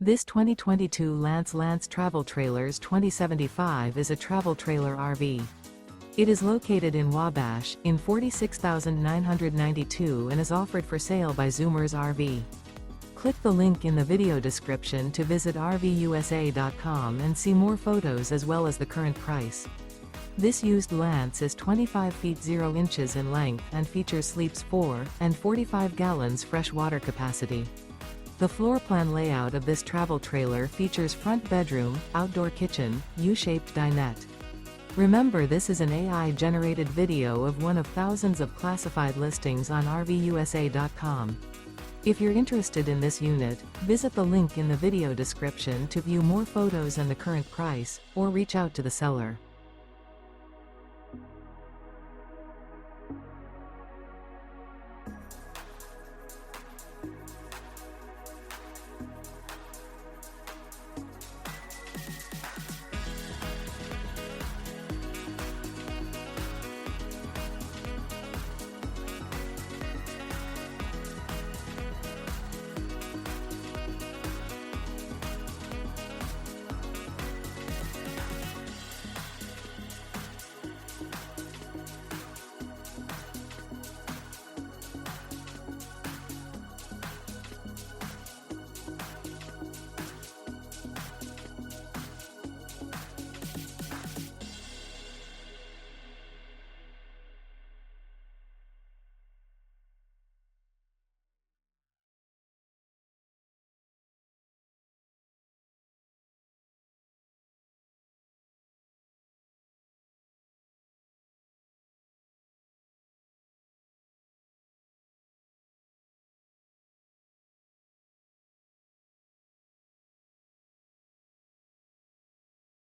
This 2022 Lance Travel Trailers 2075 is a travel trailer RV. It is located in Wabash, in 46,992 and is offered for sale by Zoomers RV. Click the link in the video description to visit RVUSA.com and see more photos as well as the current price. This used Lance is 25 feet 0 inches in length and features sleeps 4 and 45 gallons fresh water capacity. The floor plan layout of this travel trailer features front bedroom, outdoor kitchen, U-shaped dinette. Remember, this is an AI-generated video of one of thousands of classified listings on RVUSA.com. If you're interested in this unit, visit the link in the video description to view more photos and the current price, or reach out to the seller.